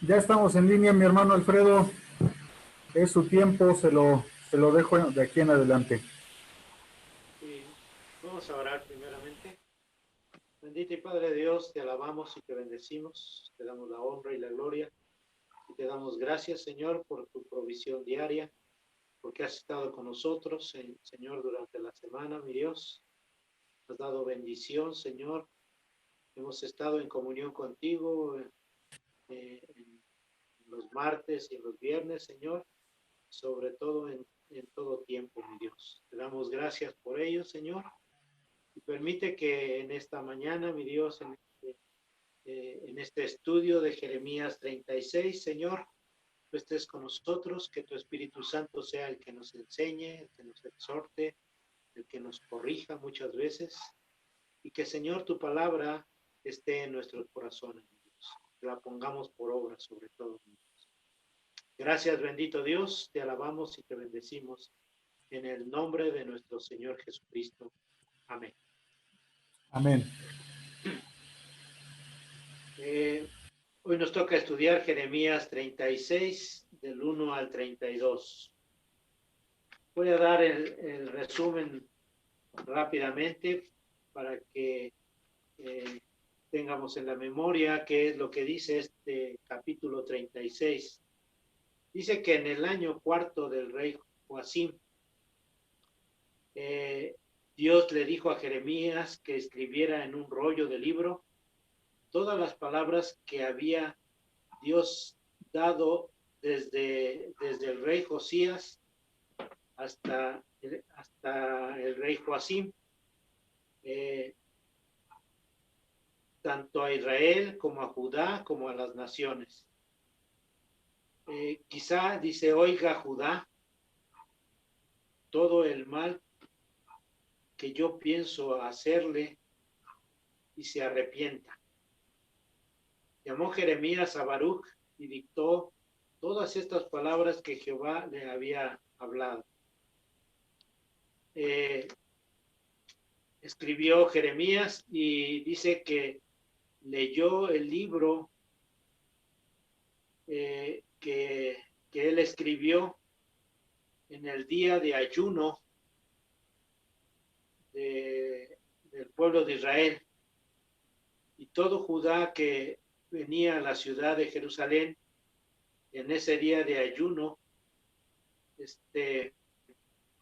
Ya estamos en línea, mi hermano Alfredo. Es su tiempo, se lo dejo de aquí en adelante. Y vamos a orar primeramente. Bendito y Padre Dios, te alabamos y te bendecimos, te damos la honra y la gloria y te damos gracias, Señor, por tu provisión diaria, porque has estado con nosotros, Señor, durante la semana, mi Dios. Has dado bendición, Señor. Hemos estado en comunión contigo en los martes y en los viernes, Señor, sobre todo en todo tiempo, mi Dios. Te damos gracias por ello, Señor. Y permite que en esta mañana, mi Dios, en este estudio de Jeremías 36, Señor, tú estés con nosotros, que tu Espíritu Santo sea el que nos enseñe, el que nos exhorte, el que nos corrija muchas veces, y que, Señor, tu palabra esté en nuestros corazones, mi Dios. Que la pongamos por obra, sobre todo, mi Dios. Gracias, bendito Dios, te alabamos y te bendecimos en el nombre de nuestro Señor Jesucristo. Amén. Amén. Eh, Hoy nos toca estudiar Jeremías 36, del 1 al 32. Voy a dar el resumen rápidamente para que eh, tengamos en la memoria qué es lo que dice este capítulo 36. Dice que en el año cuarto del rey Joacim, eh, Dios le dijo a Jeremías que escribiera en un rollo de libro todas las palabras que había Dios dado desde el rey Josías hasta el rey Joacim, eh, tanto a Israel como a Judá como a las naciones. Quizá dice, oiga Judá, todo el mal que yo pienso hacerle y se arrepienta. Llamó Jeremías a Baruch y dictó todas estas palabras que Jehová le había hablado. Escribió Jeremías y dice que leyó el libro que él escribió en el día de ayuno del pueblo de Israel, y todo Judá que venía a la ciudad de Jerusalén en ese día de ayuno,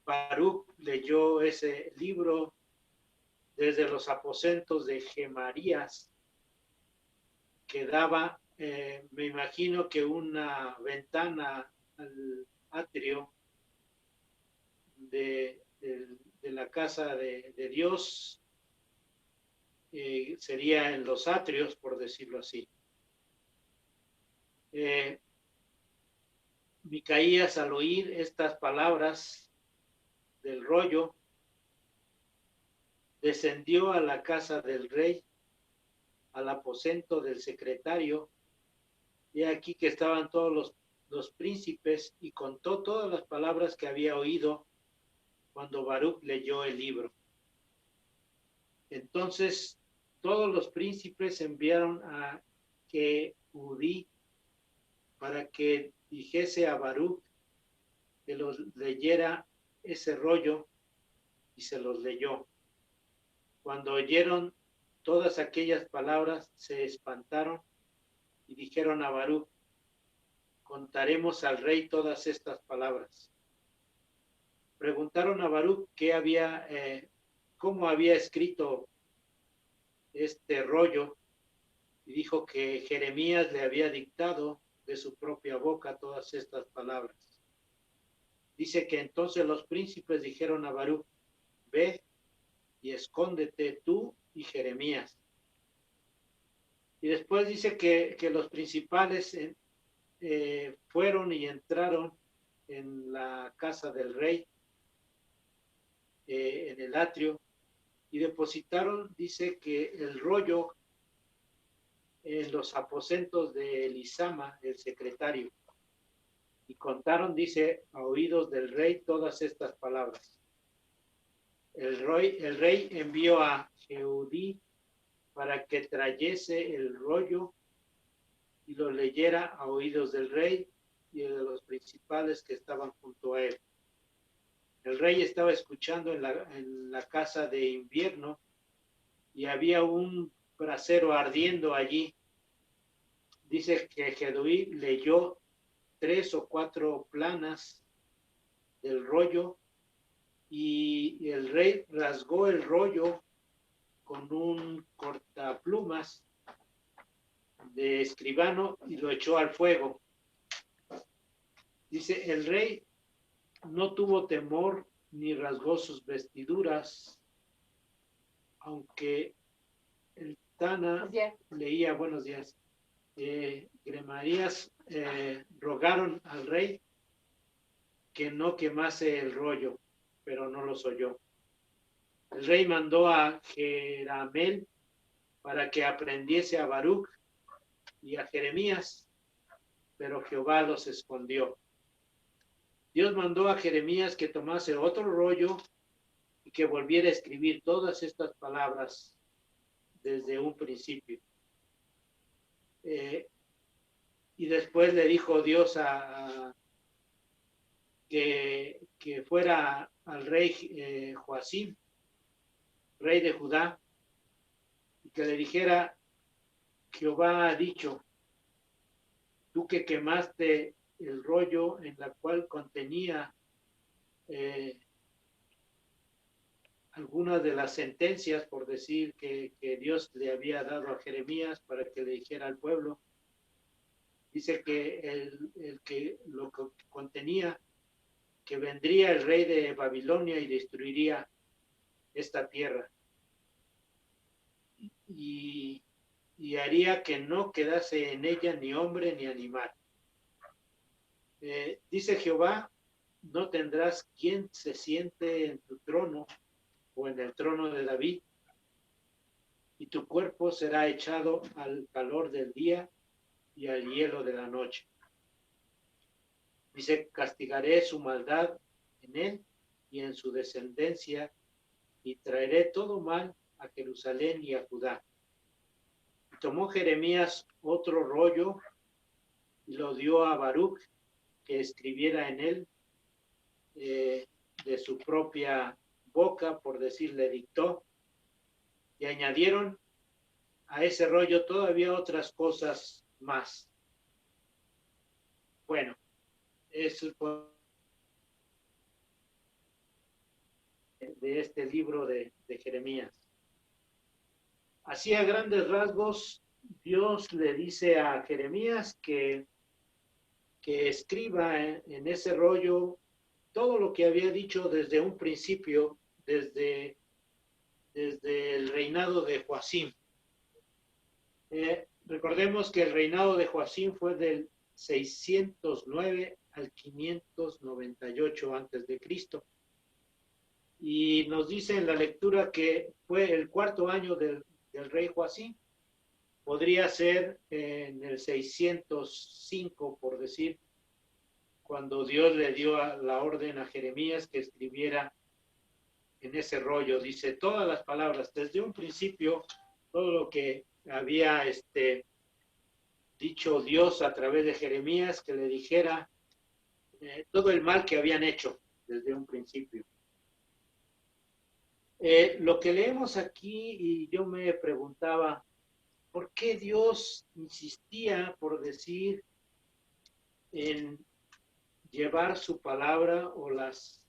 Baruch leyó ese libro desde los aposentos de Gemarías, que daba, me imagino que una ventana al atrio de la casa de Dios, sería en los atrios, por decirlo así. Micaías, al oír estas palabras del rollo, descendió a la casa del rey, al aposento del secretario, y aquí que estaban todos los príncipes, y contó todas las palabras que había oído cuando Baruch leyó el libro. Entonces todos los príncipes enviaron a Jehudí para que dijese a Baruch que los leyera ese rollo, y se los leyó. Cuando oyeron todas aquellas palabras, se espantaron y dijeron a Baruch, contaremos al rey todas estas palabras. Preguntaron a Baruch cómo había escrito este rollo, y dijo que Jeremías le había dictado de su propia boca todas estas palabras. Dice que entonces los príncipes dijeron a Baruch, ve y escóndete tú y Jeremías. Y después dice que los principales fueron y entraron en la casa del rey, en el atrio, y depositaron, dice que el rollo en los aposentos de Elisama, el secretario, y contaron, dice, a oídos del rey todas estas palabras. El rey envió a Jehudí para que trayese el rollo y lo leyera a oídos del rey y de los principales que estaban junto a él. El rey estaba escuchando en la casa de invierno y había un brasero ardiendo allí. Dice que Geduí leyó 3 o 4 planas del rollo y el rey rasgó el rollo con un cortaplumas de escribano y lo echó al fuego. Dice, el rey no tuvo temor ni rasgó sus vestiduras, aunque el Tana leía, buenos días, Gremarías rogaron al rey que no quemase el rollo, pero no los oyó. El rey mandó a Jeramel para que aprendiese a Baruch y a Jeremías, pero Jehová los escondió. Dios mandó a Jeremías que tomase otro rollo y que volviera a escribir todas estas palabras desde un principio. Y después le dijo Dios que fuera al rey Joacim, rey de Judá, y que le dijera, Jehová ha dicho, tú que quemaste el rollo en la cual contenía algunas de las sentencias, por decir que Dios le había dado a Jeremías para que le dijera al pueblo, dice que el que lo que contenía, que vendría el rey de Babilonia y destruiría esta tierra. Y haría que no quedase en ella ni hombre ni animal. Dice Jehová, no tendrás quien se siente en tu trono o en el trono de David, y tu cuerpo será echado al calor del día y al hielo de la noche. Dice, castigaré su maldad en él y en su descendencia, y traeré todo mal a Jerusalén y a Judá. Y tomó Jeremías otro rollo y lo dio a Baruch, que escribiera en él de su propia boca, por decirle, dictó, y añadieron a ese rollo todavía otras cosas más. Bueno, eso de este libro de Jeremías. Así a grandes rasgos, Dios le dice a Jeremías que escriba en ese rollo todo lo que había dicho desde un principio, desde el reinado de Joacim. Recordemos que el reinado de Joacim fue del 609 al 598 antes de Cristo. Y nos dice en la lectura que fue el 4º año del rey Joacim. Podría ser en el 605, por decir, cuando Dios le dio la orden a Jeremías que escribiera en ese rollo. Dice todas las palabras, desde un principio, todo lo que había dicho Dios a través de Jeremías, que le dijera todo el mal que habían hecho desde un principio. Lo que leemos aquí, y yo me preguntaba, ¿por qué Dios insistía, por decir, en llevar su palabra o las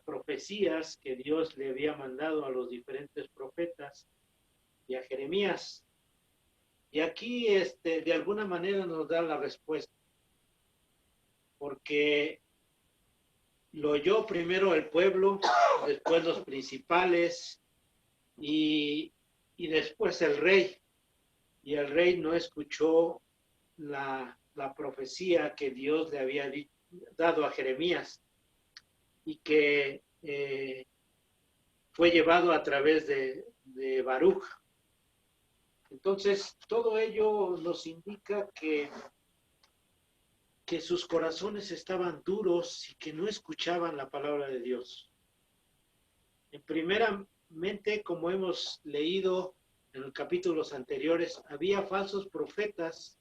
profecías que Dios le había mandado a los diferentes profetas y a Jeremías? Y aquí, de alguna manera nos da la respuesta, porque lo oyó primero el pueblo, después los principales y después el rey. Y el rey no escuchó la profecía que Dios le había dado a Jeremías y que fue llevado a través de Baruch. Entonces, todo ello nos indica que sus corazones estaban duros y que no escuchaban la palabra de Dios. Primeramente, como hemos leído en los capítulos anteriores, había falsos profetas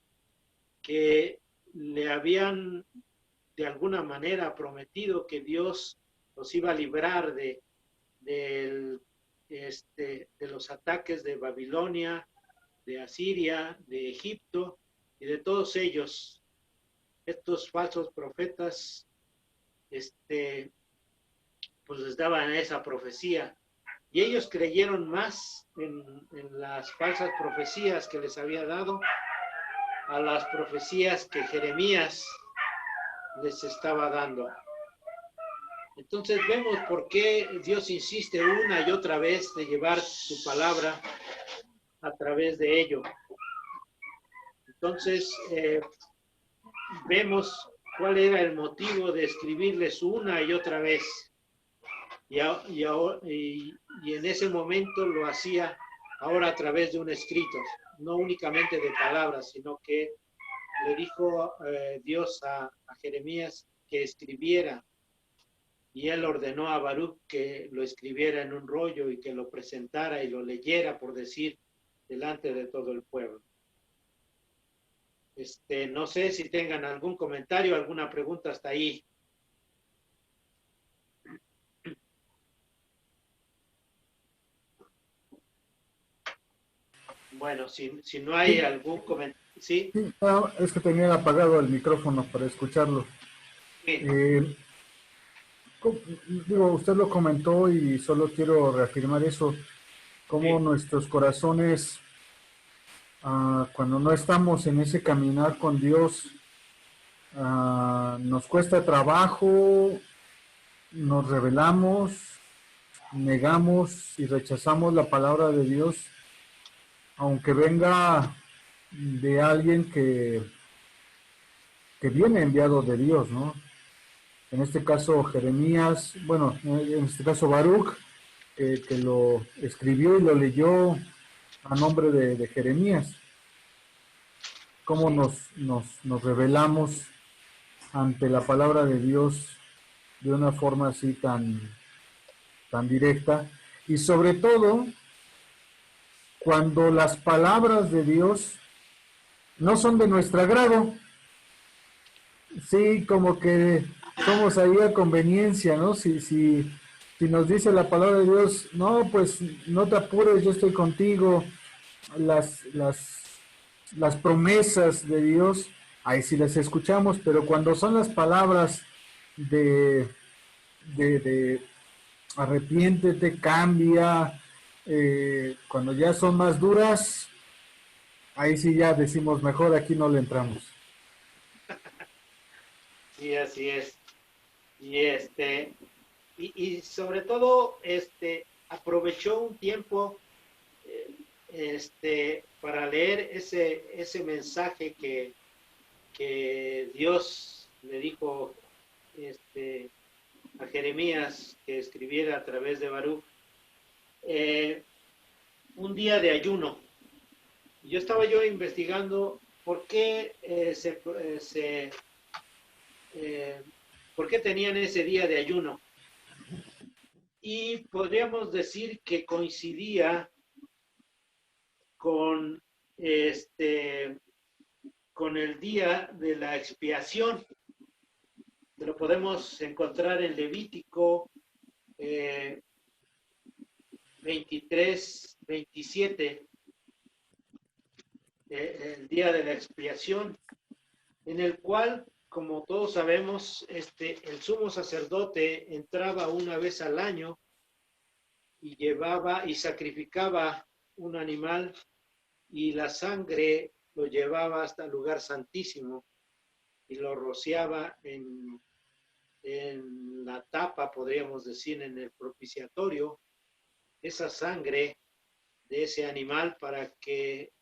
que le habían de alguna manera prometido que Dios los iba a librar de los ataques de Babilonia, de Asiria, de Egipto y de todos ellos. Estos falsos profetas, pues les daban esa profecía. Y ellos creyeron más en las falsas profecías que les había dado a las profecías que Jeremías les estaba dando. Entonces vemos por qué Dios insiste una y otra vez de llevar su palabra a través de ello. Entonces vemos cuál era el motivo de escribirles una y otra vez. Y en ese momento lo hacía ahora a través de un escrito, no únicamente de palabras, sino que le dijo Dios a Jeremías que escribiera, y él ordenó a Baruch que lo escribiera en un rollo y que lo presentara y lo leyera, por decir, delante de todo el pueblo. No sé si tengan algún comentario, alguna pregunta hasta ahí. Bueno, si no hay Sí, algún comentario, ¿sí? sí, es que tenía apagado el micrófono para escucharlo. Sí, Eh, Digo, usted lo comentó y solo quiero reafirmar eso, cómo sí, nuestros corazones, cuando no estamos en ese caminar con Dios, nos cuesta trabajo, nos rebelamos, negamos y rechazamos la palabra de Dios, aunque venga de alguien que viene enviado de Dios, ¿no? En este caso Jeremías, bueno, en este caso Baruch, que lo escribió y lo leyó a nombre de Jeremías. Cómo sí, nos revelamos ante la palabra de Dios de una forma así tan directa. Y sobre todo, cuando las palabras de Dios no son de nuestro agrado. Sí, como que somos ahí a conveniencia, ¿no? Si nos dice la palabra de Dios, no, pues no te apures, yo estoy contigo, las, las, las promesas de Dios, ahí sí las escuchamos, pero cuando son las palabras de, de arrepiéntete, cambia, cuando ya son más duras, ahí sí ya decimos, mejor aquí no le entramos. sí, así es. Y y sobre todo, aprovechó un tiempo, para leer ese mensaje que Dios le dijo, a Jeremías que escribiera a través de Baruch, un día de ayuno. Yo estaba investigando por qué por qué tenían ese día de ayuno. Y podríamos decir que coincidía con con el día de la expiación. Lo podemos encontrar en Levítico 23, 27, el día de la expiación, en el cual, como todos sabemos, el sumo sacerdote entraba una vez al año y llevaba y sacrificaba un animal, y la sangre lo llevaba hasta el lugar santísimo y lo rociaba en la tapa, podríamos decir, en el propiciatorio, esa sangre de ese animal, para que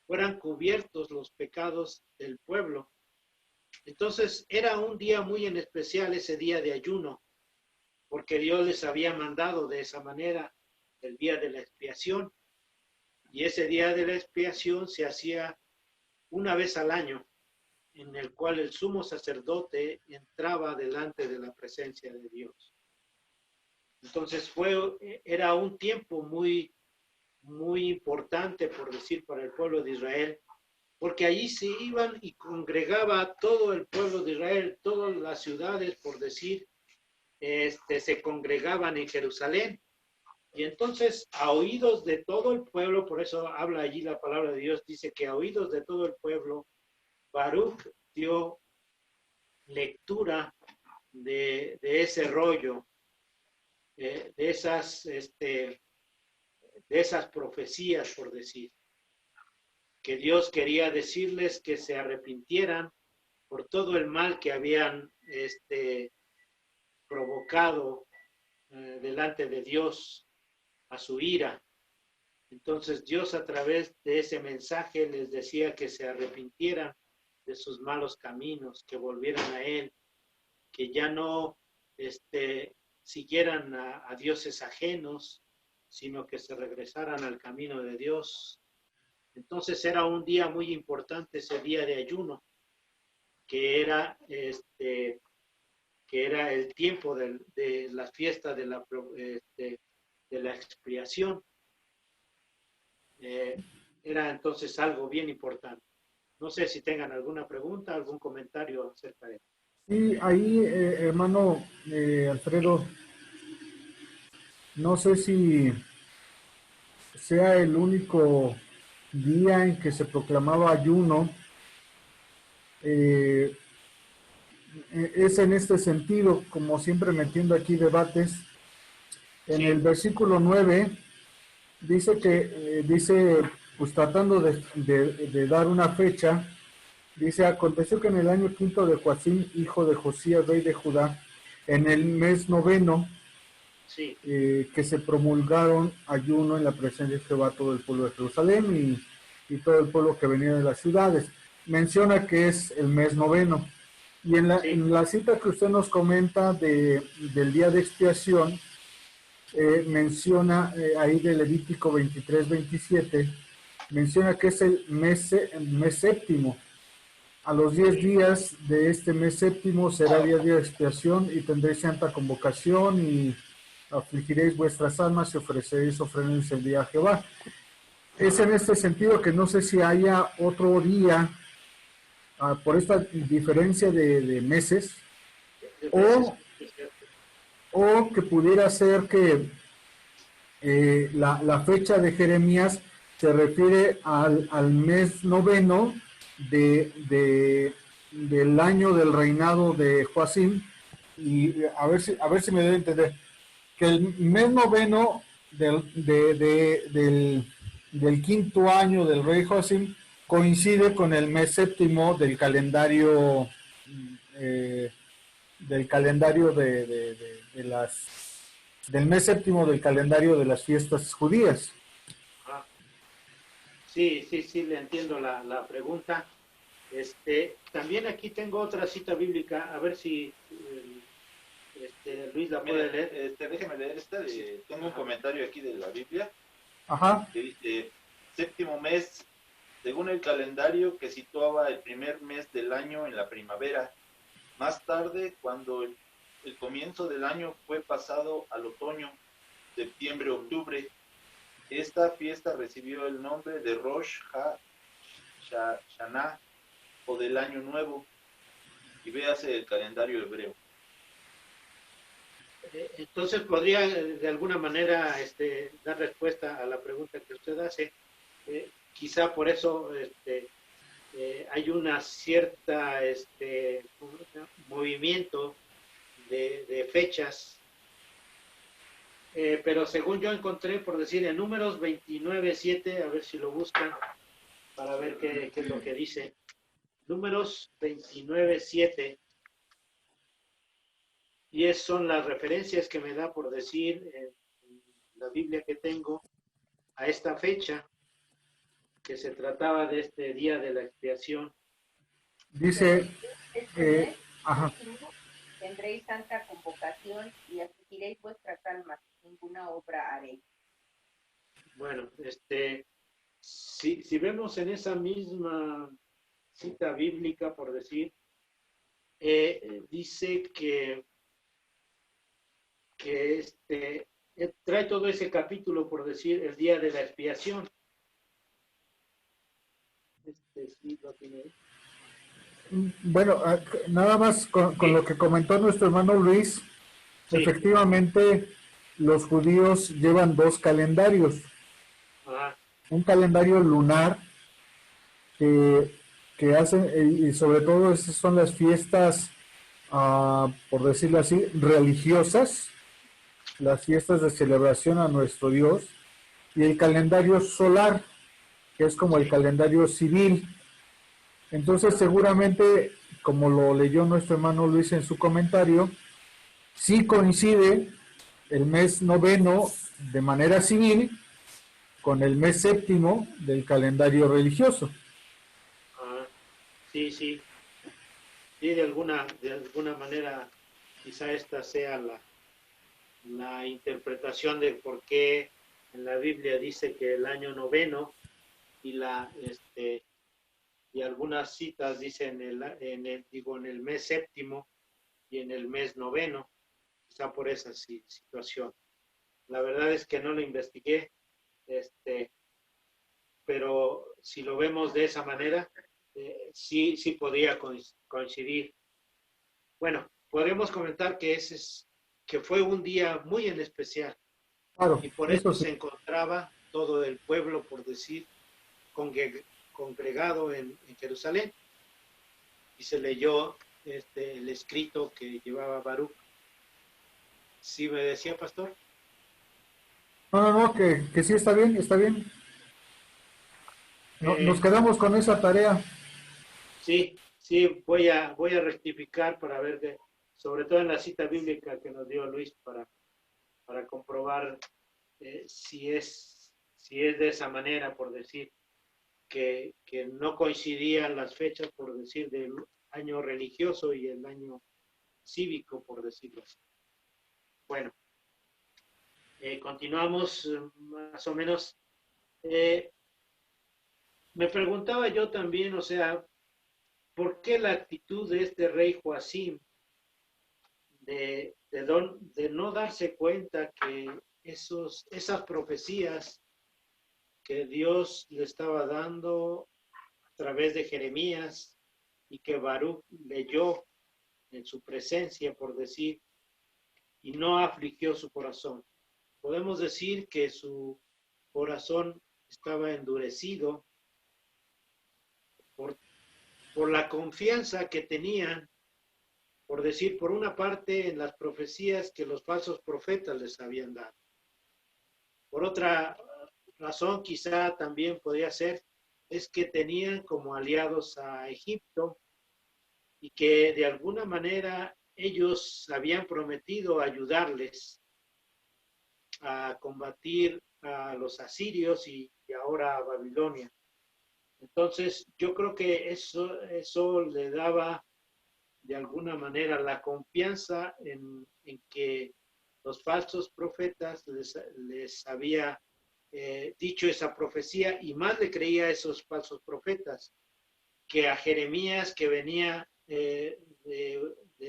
fueran cubiertos los pecados del pueblo. Entonces era un día muy en especial, ese día de ayuno, porque Dios les había mandado de esa manera el día de la expiación, y ese día de la expiación se hacía una vez al año, en el cual el sumo sacerdote entraba delante de la presencia de Dios. Entonces era un tiempo muy, muy importante, por decir, para el pueblo de Israel, porque allí se iban y congregaba todo el pueblo de Israel, todas las ciudades, por decir, se congregaban en Jerusalén. Y entonces, a oídos de todo el pueblo, por eso habla allí la palabra de Dios, dice que a oídos de todo el pueblo, Baruch dio lectura de ese rollo, de esas profecías, por decir, que Dios quería decirles que se arrepintieran por todo el mal que habían provocado delante de Dios a su ira. Entonces Dios a través de ese mensaje les decía que se arrepintieran de sus malos caminos, que volvieran a Él, que ya no siguieran a dioses ajenos, sino que se regresaran al camino de Dios. Entonces era un día muy importante, ese día de ayuno, que era el tiempo de la fiesta de la expiación. Era entonces algo bien importante. No sé si tengan alguna pregunta, algún comentario acerca de eso. Sí, ahí, hermano Alfredo, no sé si sea el único día en que se proclamaba ayuno. Eh, es en este sentido, como siempre metiendo aquí debates. En el Sí, versículo 9 dice sí, dice, pues tratando de dar una fecha, dice, aconteció que en el año quinto de Joacim, hijo de Josías, rey de Judá, en el mes noveno, sí, que se promulgaron ayuno en la presencia de Jehová todo el pueblo de Jerusalén y todo el pueblo que venía de las ciudades. Menciona que es el mes noveno. Y sí, en la cita que usted nos comenta del día de expiación, menciona ahí de Levítico 23-27, menciona que es el mes séptimo. A los 10 sí. días de este mes séptimo será día de expiación y tendréis santa convocación y afligiréis vuestras almas y ofreceréis ofrendas incendiarias a Jehová. Es en este sentido que no sé si haya otro día, por esta diferencia de meses, De meses, o, es cierto. o que pudiera ser que la fecha de Jeremías se refiere al mes noveno del año del reinado de Joacim, y a ver si me doy a entender, que el mes noveno del quinto año del rey Joacim coincide con el mes séptimo eh, del calendario del mes séptimo del calendario de las fiestas judías. Ah, sí, sí, sí, le entiendo la pregunta. También aquí tengo otra cita bíblica, a ver si Luis la puede Mire, leer. déjeme leer esta. Sí. Tengo un Ajá. comentario aquí de la Biblia Ajá. que dice: séptimo mes, según el calendario que situaba el primer mes del año en la primavera. Más tarde, cuando el comienzo del año fue pasado al otoño, septiembre, octubre, esta fiesta recibió el nombre de Rosh Hashanah, o del Año Nuevo, y véase el calendario hebreo. Entonces podría de alguna manera dar respuesta a la pregunta que usted hace. Quizá por eso hay una cierta movimiento de fechas, pero según yo encontré, por decir, en Números 29:7, a ver si lo buscan para ver qué es lo que dice. Números 29:7, y son las referencias que me da, por decir, en la Biblia que tengo, a esta fecha, que se trataba de este día de la expiación. Dice, Este eh, mes ajá, séptimo tendréis santa convocación y afligiréis vuestras almas, ninguna obra haréis. Bueno, si vemos en esa misma cita bíblica, por decir, dice que trae todo ese capítulo, por decir, el día de la expiación. Sí, lo tiene ahí. Bueno, nada más con Sí. lo que comentó nuestro hermano Luis, Sí. efectivamente los judíos llevan dos calendarios, Ajá. un calendario lunar que, que hacen, y sobre todo esas son las fiestas, por decirlo así, religiosas, las fiestas de celebración a nuestro Dios, y el calendario solar, que es como el Sí. calendario civil. Entonces, Ajá. seguramente, como lo leyó nuestro hermano Luis en su comentario, sí coincide el mes noveno de manera civil con el mes séptimo del calendario religioso. Ajá. Sí, sí. Sí, de alguna manera, quizá esta sea la interpretación de por qué en la Biblia dice que el año noveno y y algunas citas dicen digo, en el mes séptimo y en el mes noveno, quizá por esa situación. La verdad es que no lo investigué, este, pero si lo vemos de esa manera, sí, sí podría coincidir. Bueno, podemos comentar que que fue un día muy en especial Claro, y por eso eso sí. se encontraba todo el pueblo, por decir, congregado en Jerusalén, y se leyó el escrito que llevaba Baruch. ¿Sí me decía, pastor? No, no, no, que sí está bien, está bien. No, nos Eh, quedamos con esa tarea. sí, sí, voy a rectificar para ver que, sobre todo en la cita bíblica que nos dio Luis, para comprobar si es de esa manera, por decir, que no coincidían las fechas, por decir, del año religioso y el año cívico, por decirlo así. Bueno, continuamos más o menos. Eh, Me preguntaba yo también, o sea, ¿por qué la actitud de este rey Joacim de no darse cuenta que esas profecías que Dios le estaba dando a través de Jeremías y que Baruch leyó en su presencia, por decir, y no afligió su corazón? Podemos decir que su corazón estaba endurecido por, por la confianza que tenían, por decir, por una parte, en las profecías que los falsos profetas les habían dado. Por otra razón, quizá también podría ser, es que tenían como aliados a Egipto y que de alguna manera ellos habían prometido ayudarles a combatir a los asirios y ahora a Babilonia. Entonces, yo creo que eso le daba de alguna manera la confianza en que los falsos profetas les había dicho esa profecía, y más le creía a esos falsos profetas que a Jeremías, que venía de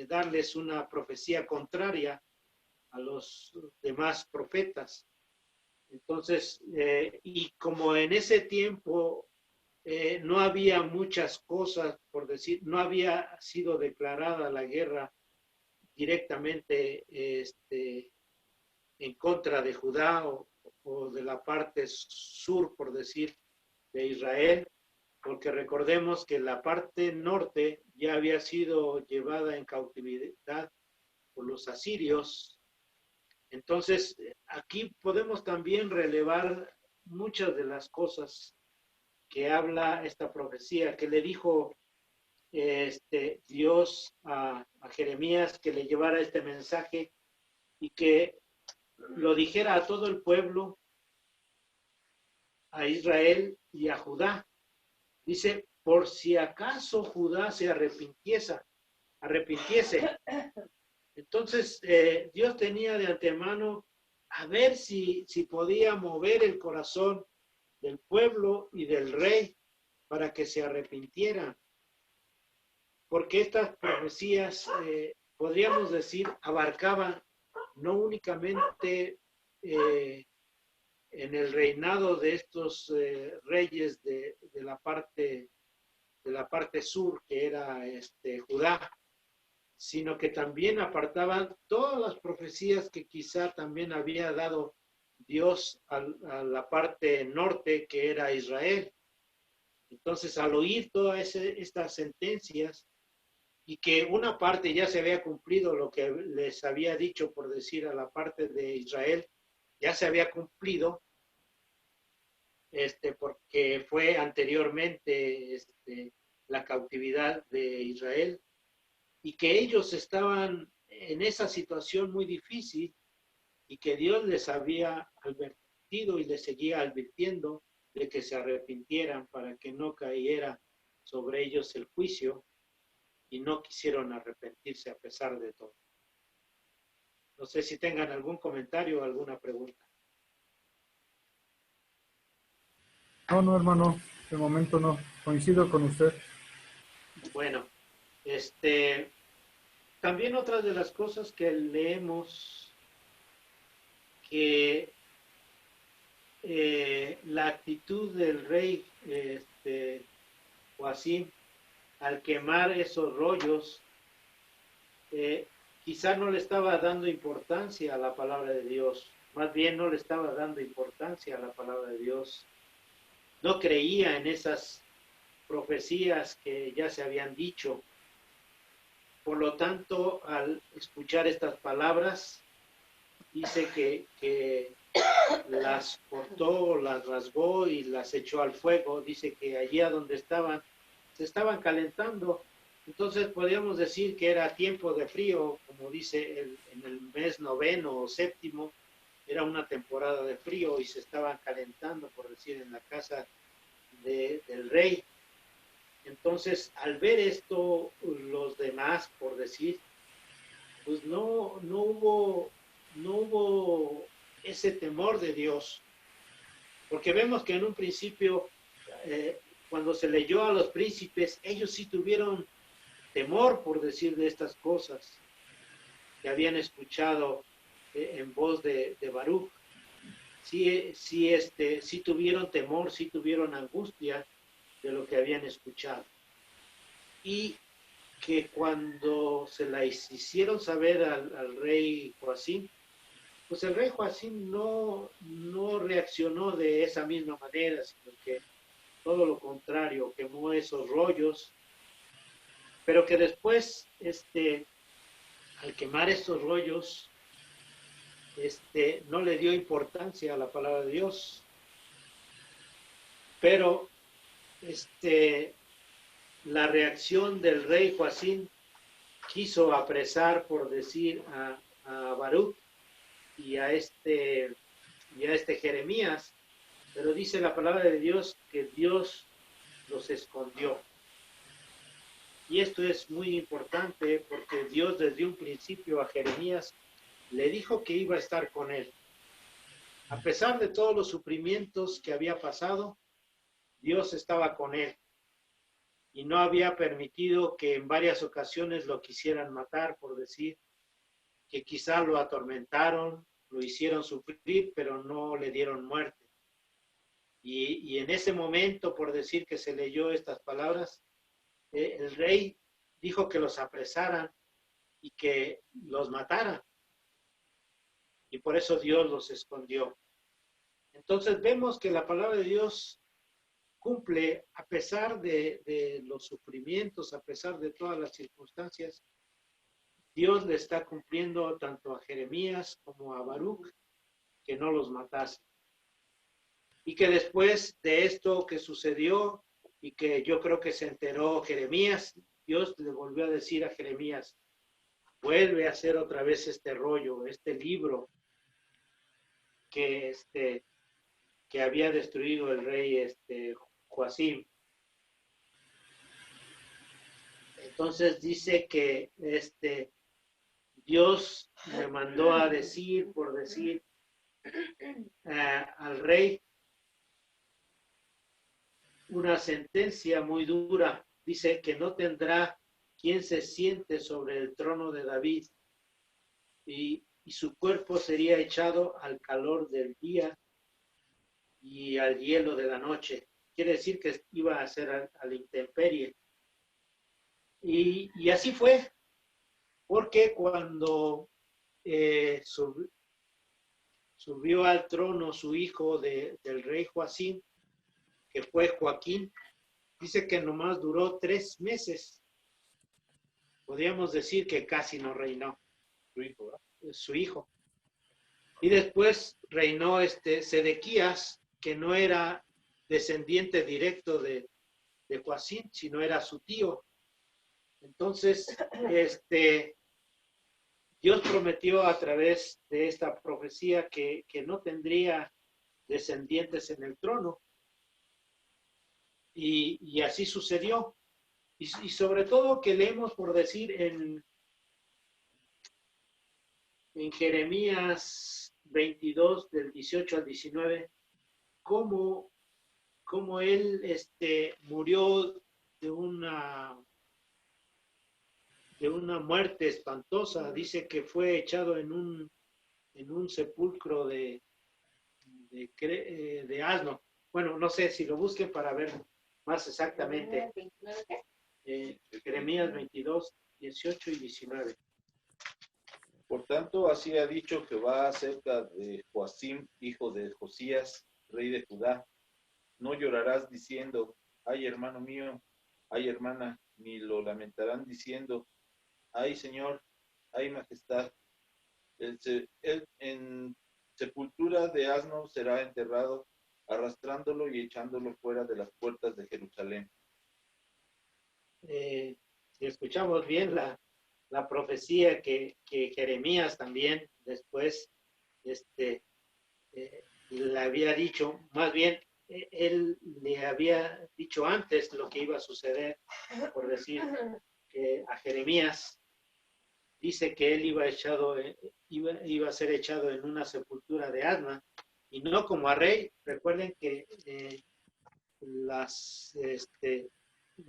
darles una profecía contraria a los demás profetas. Entonces, y como en ese tiempo no había muchas cosas, por decir, no había sido declarada la guerra directamente en contra de Judá o de la parte sur, por decir, de Israel, porque recordemos que la parte norte ya había sido llevada en cautividad por los asirios. Entonces, aquí podemos también relevar muchas de las cosas que habla esta profecía, que le dijo Dios a Jeremías que le llevara este mensaje y que lo dijera a todo el pueblo, a Israel y a Judá. Dice, por si acaso Judá se arrepintiese. Entonces, Dios tenía de antemano a ver si podía mover el corazón del pueblo y del rey para que se arrepintieran. Porque estas profecías, podríamos decir, abarcaban no únicamente en el reinado de estos reyes de la parte la parte sur, que era Judá, sino que también apartaban todas las profecías que quizá también había dado Dios a la parte norte, que era Israel. Entonces, al oír todas estas sentencias y que una parte ya se había cumplido, lo que les había dicho, por decir, a la parte de Israel, ya se había cumplido, porque fue anteriormente la cautividad de Israel, y que ellos estaban en esa situación muy difícil y que Dios les había advertido y les seguía advirtiendo de que se arrepintieran para que no cayera sobre ellos el juicio, y no quisieron arrepentirse a pesar de todo. No sé si tengan algún comentario o alguna pregunta. No, no, hermano, de momento no. Coincido con usted. Bueno, también otra de las cosas que leemos, que la actitud del rey Joacim al quemar esos rollos, quizá no le estaba dando importancia a la palabra de Dios, más bien no le estaba dando importancia a la palabra de Dios, no creía en esas profecías que ya se habían dicho. Por lo tanto, al escuchar estas palabras, dice que las cortó, las rasgó y las echó al fuego. Dice que allí a donde estaban, se estaban calentando. Entonces podríamos decir que era tiempo de frío, como dice en el mes noveno o séptimo, era una temporada de frío y se estaban calentando, por decir, en la casa del rey. Entonces, al ver esto, los demás, por decir, pues no hubo ese temor de Dios, porque vemos que en un principio, cuando se leyó a los príncipes, ellos sí tuvieron temor, por decir, de estas cosas que habían escuchado en voz de Baruch. Sí tuvieron temor, sí tuvieron angustia de lo que habían escuchado. Y que cuando se la hicieron saber al rey Joacim, pues el rey Joacim no reaccionó de esa misma manera, sino que todo lo contrario, quemó esos rollos, pero que después, al quemar estos rollos, no le dio importancia a la palabra de Dios, pero la reacción del rey Joacim quiso apresar, por decir, a Baruch y a este Jeremías, pero dice la palabra de Dios que Dios los escondió. Y esto es muy importante porque Dios desde un principio a Jeremías le dijo que iba a estar con él. A pesar de todos los sufrimientos que había pasado, Dios estaba con él y no había permitido que en varias ocasiones lo quisieran matar, por decir, que quizá lo atormentaron, lo hicieron sufrir, pero no le dieron muerte. Y en ese momento, por decir, que se leyó estas palabras, el rey dijo que los apresaran y que los mataran. Y por eso Dios los escondió. Entonces vemos que la palabra de Dios cumple a pesar de los sufrimientos, a pesar de todas las circunstancias. Dios le está cumpliendo tanto a Jeremías como a Baruch que no los matase. Y que después de esto que sucedió y que yo creo que se enteró Jeremías, Dios le volvió a decir a Jeremías, vuelve a hacer otra vez este rollo, este libro que había destruido el rey Joacim. Entonces dice que Dios me mandó a decir, por decir, al rey una sentencia muy dura. Dice que no tendrá quien se siente sobre el trono de David y su cuerpo sería echado al calor del día y al hielo de la noche. quiere decir que iba a ser a la intemperie. Y así fue, porque cuando subió al trono su hijo del rey Joacim, que fue Joaquín, dice que nomás duró 3 meses. Podríamos decir que casi no reinó. Su hijo, ¿verdad? Su hijo. Y después reinó Sedequías, que no era descendiente directo de Joacim, sino era su tío. Entonces, Dios prometió a través de esta profecía que no tendría descendientes en el trono. Y así sucedió. Y sobre todo que leemos, por decir, en Jeremías 22, del 18 al 19, cómo él murió de una muerte espantosa. Dice que fue echado en un sepulcro de asno. Bueno, no sé si lo busquen para ver más exactamente. Jeremías 22, 18 y 19. Por tanto, así ha dicho Jehová acerca de Joacim, hijo de Josías, rey de Judá. No llorarás diciendo, ay hermano mío, ay hermana, ni lo lamentarán diciendo, ay Señor, ay majestad. Él en sepultura de asno será enterrado, arrastrándolo y echándolo fuera de las puertas de Jerusalén. Si escuchamos bien la profecía que Jeremías también después le había dicho, más bien él le había dicho antes lo que iba a suceder, por decir que a Jeremías dice que él iba a ser echado en una sepultura de asna y no como a rey. Recuerden que las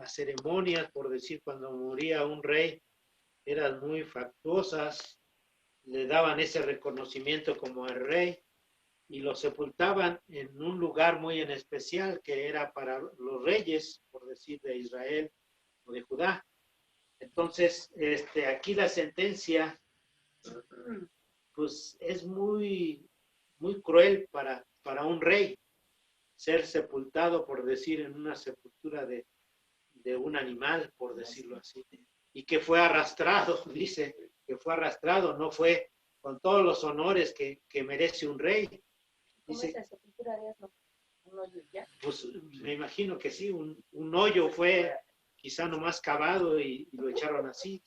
ceremonias, por decir, cuando moría un rey, eran muy factuosas, le daban ese reconocimiento como el rey y lo sepultaban en un lugar muy en especial que era para los reyes, por decir, de Israel o de Judá. Entonces, aquí la sentencia, pues, es muy, muy cruel para un rey ser sepultado, por decir, en una sepultura de un animal, por decirlo así, y que fue arrastrado, dice, que fue arrastrado, no fue con todos los honores que merece un rey. Dice, ¿Cómo es la sepultura de asno? ¿Un hoyo ya? pues me imagino que sí, un hoyo fue quizá nomás cavado y lo echaron así,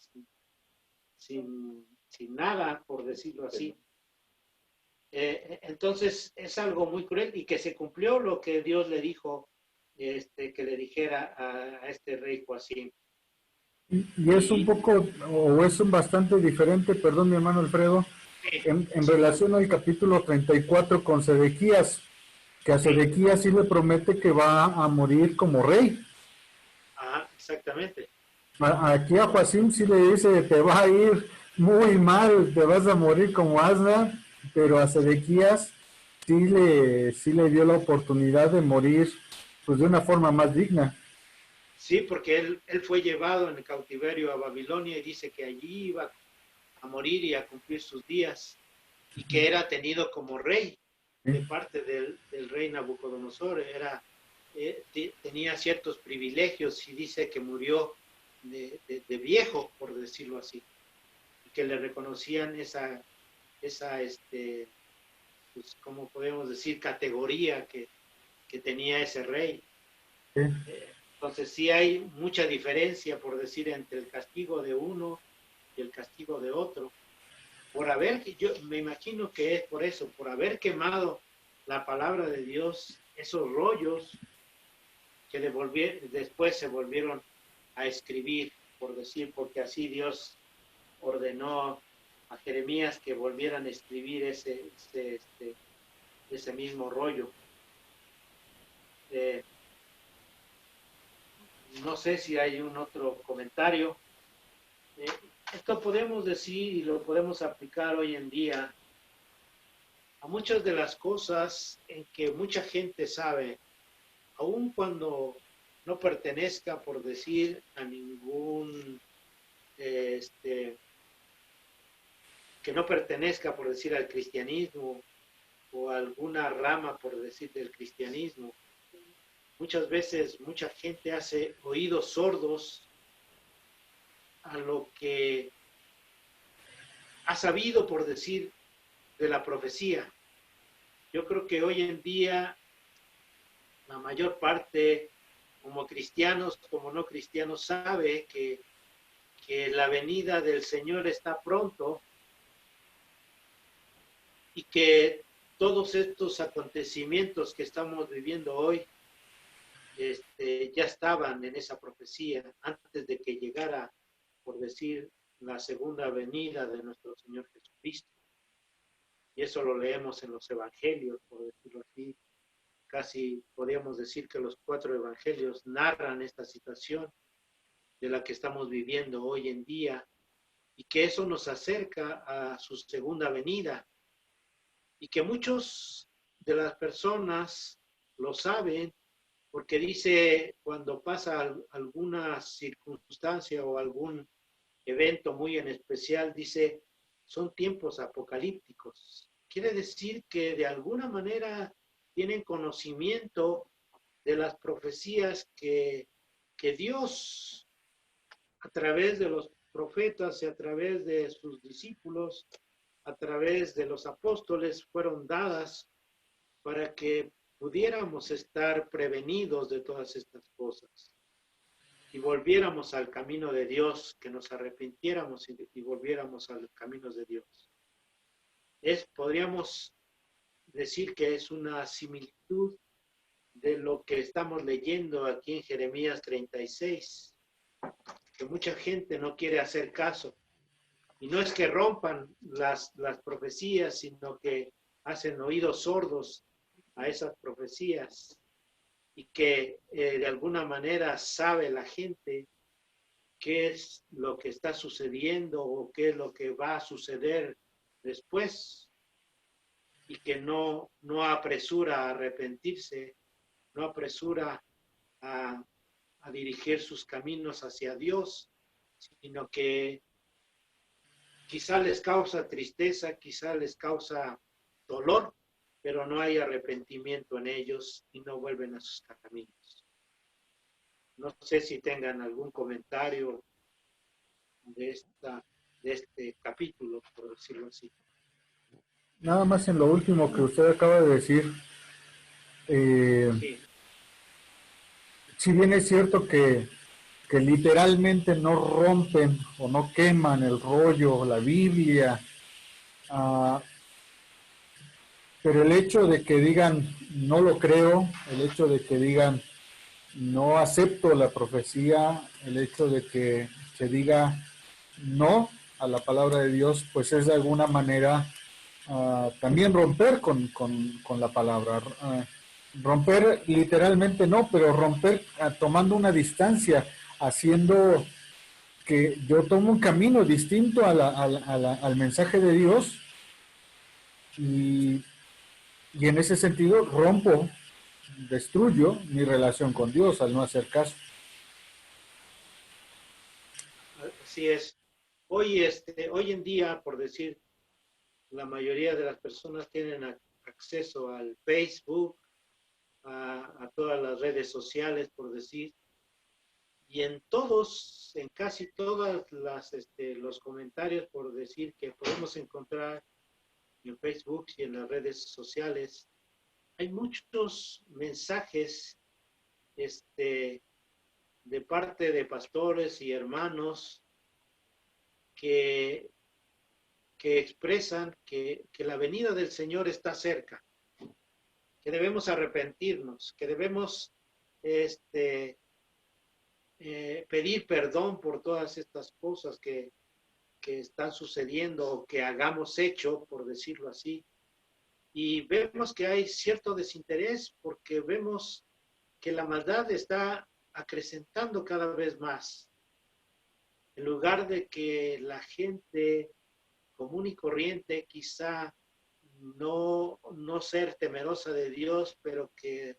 sin nada, por decirlo así. Entonces es algo muy cruel y que se cumplió lo que Dios le dijo, que le dijera a este rey Joacim. Y es un poco, o es un bastante diferente, perdón mi hermano Alfredo, en relación al capítulo 34 con Sedequías, que a Sedequías sí le promete que va a morir como rey. Ah, exactamente. Aquí a Joacim sí le dice, te va a ir muy mal, te vas a morir como asna, pero a Sedequías sí le dio la oportunidad de morir pues de una forma más digna. Sí, porque él fue llevado en el cautiverio a Babilonia y dice que allí iba a morir y a cumplir sus días y que era tenido como rey de parte del rey Nabucodonosor. Tenía ciertos privilegios y dice que murió de viejo, por decirlo así, y que le reconocían esa pues, ¿cómo podemos decir? Categoría que tenía ese rey. Sí. Entonces sí hay mucha diferencia, por decir, entre el castigo de uno y el castigo de otro. Yo me imagino que es por eso, por haber quemado la palabra de Dios, esos rollos que después se volvieron a escribir, por decir, porque así Dios ordenó a Jeremías que volvieran a escribir ese mismo rollo. No sé si hay un otro comentario. Esto podemos decir y lo podemos aplicar hoy en día a muchas de las cosas en que mucha gente sabe, aun cuando no pertenezca, por decir, a ningún, que no pertenezca, por decir, al cristianismo o a alguna rama, por decir, del cristianismo. Muchas veces mucha gente hace oídos sordos a lo que ha sabido, por decir, de la profecía. Yo creo que hoy en día la mayor parte, como cristianos, como no cristianos, sabe que la venida del Señor está pronto y que todos estos acontecimientos que estamos viviendo hoy ya estaban en esa profecía antes de que llegara, por decir, la segunda venida de nuestro Señor Jesucristo. Y eso lo leemos en los evangelios, por decirlo así. Casi podríamos decir que los 4 evangelios narran esta situación de la que estamos viviendo hoy en día y que eso nos acerca a su segunda venida y que muchos de las personas lo saben porque dice cuando pasa alguna circunstancia o algún evento muy en especial, dice, son tiempos apocalípticos. Quiere decir que de alguna manera tienen conocimiento de las profecías que Dios, a través de los profetas y a través de sus discípulos, a través de los apóstoles, fueron dadas para que pudiéramos estar prevenidos de todas estas cosas y volviéramos al camino de Dios, que nos arrepintiéramos y volviéramos a los caminos de Dios. Podríamos decir que es una similitud de lo que estamos leyendo aquí en Jeremías 36, que mucha gente no quiere hacer caso. Y no es que rompan las profecías, sino que hacen oídos sordos a esas profecías y que de alguna manera sabe la gente qué es lo que está sucediendo o qué es lo que va a suceder después y que no apresura a arrepentirse, no apresura a dirigir sus caminos hacia Dios, sino que quizá les causa tristeza, quizá les causa dolor, pero no hay arrepentimiento en ellos y no vuelven a sus caminos. No sé si tengan algún comentario de este capítulo, por decirlo así. Nada más en lo último que usted acaba de decir, Sí, si bien es cierto que literalmente no rompen o no queman el rollo, la Biblia, pero el hecho de que digan no lo creo, el hecho de que digan no acepto la profecía, el hecho de que se diga no a la palabra de Dios, pues es de alguna manera también romper con la palabra. Romper literalmente no, pero romper tomando una distancia, haciendo que yo tomo un camino distinto al mensaje de Dios y en ese sentido rompo, destruyo mi relación con Dios al no hacer caso. así es. Hoy en día, por decir, la mayoría de las personas tienen acceso al Facebook, a todas las redes sociales, por decir, y en casi todas los comentarios, por decir, que podemos encontrar en Facebook y en las redes sociales, hay muchos mensajes de parte de pastores y hermanos que expresan que la venida del Señor está cerca, que debemos arrepentirnos, que debemos pedir perdón por todas estas cosas que están sucediendo o que hagamos hecho, por decirlo así. Y vemos que hay cierto desinterés porque vemos que la maldad está acrecentando cada vez más. En lugar de que la gente común y corriente quizá no ser temerosa de Dios, pero que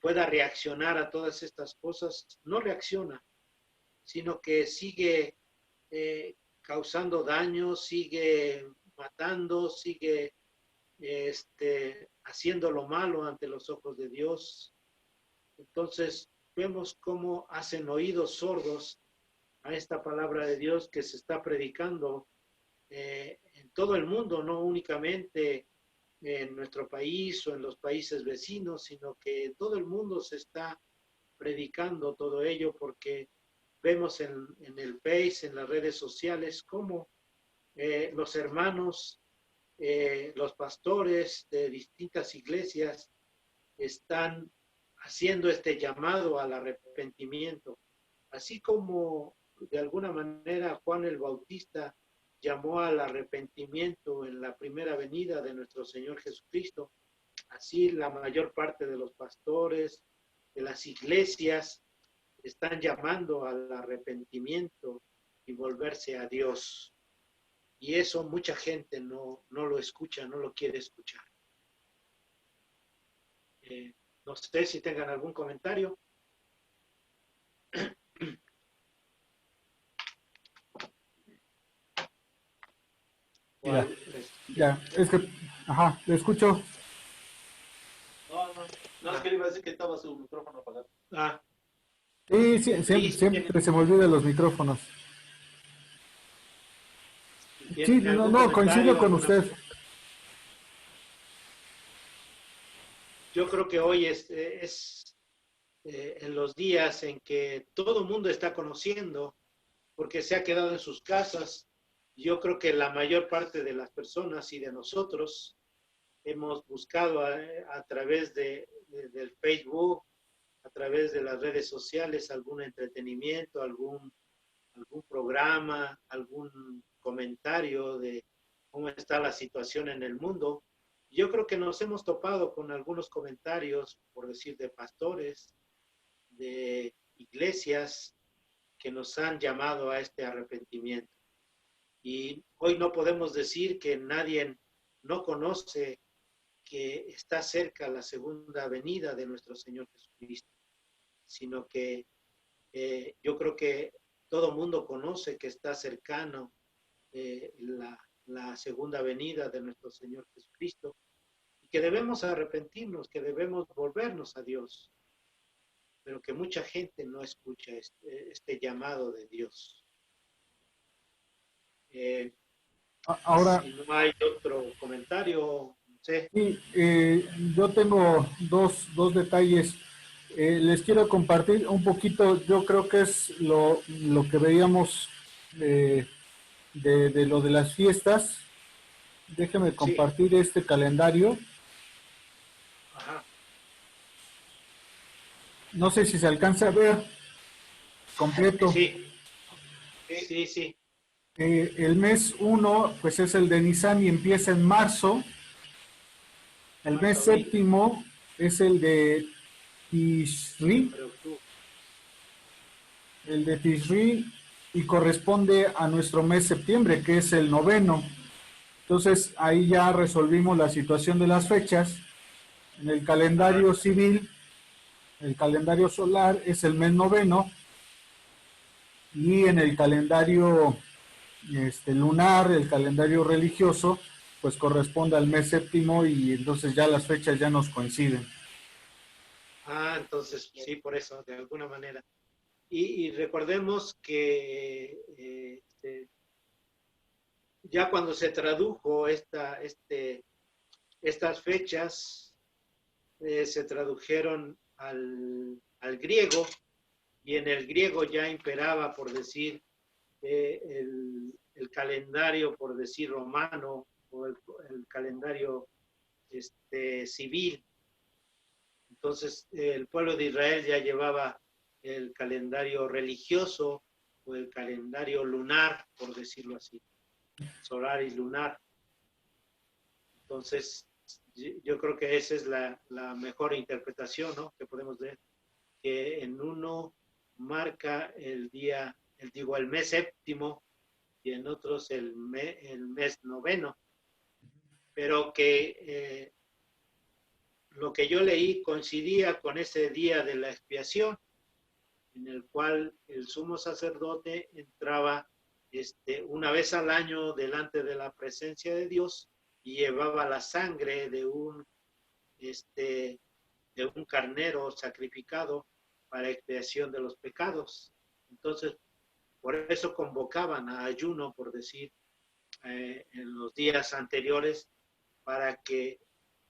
pueda reaccionar a todas estas cosas, no reacciona, sino que sigue causando daño, sigue matando, sigue haciendo lo malo ante los ojos de Dios. Entonces vemos cómo hacen oídos sordos a esta palabra de Dios que se está predicando en todo el mundo, no únicamente en nuestro país o en los países vecinos, sino que en todo el mundo se está predicando todo ello, porque vemos en el Face, en las redes sociales, cómo los hermanos, los pastores de distintas iglesias están haciendo este llamado al arrepentimiento, así como de alguna manera Juan el Bautista llamó al arrepentimiento en la primera venida de nuestro Señor Jesucristo. Así la mayor parte de los pastores, de las iglesias, están llamando al arrepentimiento y volverse a Dios. Y eso mucha gente no lo escucha, no lo quiere escuchar. No sé si tengan algún comentario. Ya, es que, ajá, le escucho. No, es que le iba a decir que estaba su micrófono apagado. Sí, siempre se me olvidan los micrófonos. Sí, no, coincido con usted. Yo creo que hoy es en los días en que todo el mundo está conociendo, porque se ha quedado en sus casas. Yo creo que la mayor parte de las personas y de nosotros hemos buscado a través del Facebook, a través de las redes sociales, algún entretenimiento, algún programa, algún comentario de cómo está la situación en el mundo. Yo creo que nos hemos topado con algunos comentarios, por decir, de pastores, de iglesias que nos han llamado a este arrepentimiento. Y hoy no podemos decir que nadie no conoce que está cerca la segunda venida de nuestro Señor Jesucristo, sino que yo creo que todo mundo conoce que está cercano la segunda venida de nuestro Señor Jesucristo, y que debemos arrepentirnos, que debemos volvernos a Dios, pero que mucha gente no escucha este llamado de Dios. Ahora, si no hay otro comentario, no sé. sí, yo tengo dos detalles. Les quiero compartir un poquito, yo creo que es lo que veíamos de lo de las fiestas. Déjeme compartir este calendario. Ajá. No sé si se alcanza a ver completo. Sí. El mes 1, pues es el de Nisan y empieza en marzo. El mes séptimo es el de Tishri. El de Tishri y corresponde a nuestro mes septiembre, que es el noveno. Entonces ahí ya resolvimos la situación de las fechas. En el calendario civil, el calendario solar es el mes noveno, y en el calendario lunar, el calendario religioso, pues corresponde al mes séptimo, y entonces ya las fechas ya nos coinciden. Entonces sí, por eso, de alguna manera. Y recordemos que ya cuando se tradujo estas fechas, se tradujeron al griego, y en el griego ya imperaba, por decir, el calendario, por decir, romano, o el calendario civil. Entonces, el pueblo de Israel ya llevaba el calendario religioso o el calendario lunar, por decirlo así, solar y lunar. Entonces, yo creo que esa es la mejor interpretación, ¿no?, que podemos ver, que en uno marca el mes séptimo, y en otros el mes noveno, pero que lo que yo leí coincidía con ese día de la expiación, en el cual el sumo sacerdote entraba una vez al año delante de la presencia de Dios y llevaba la sangre de un carnero sacrificado para expiación de los pecados. Entonces, por eso convocaban a ayuno, por decir, en los días anteriores, para que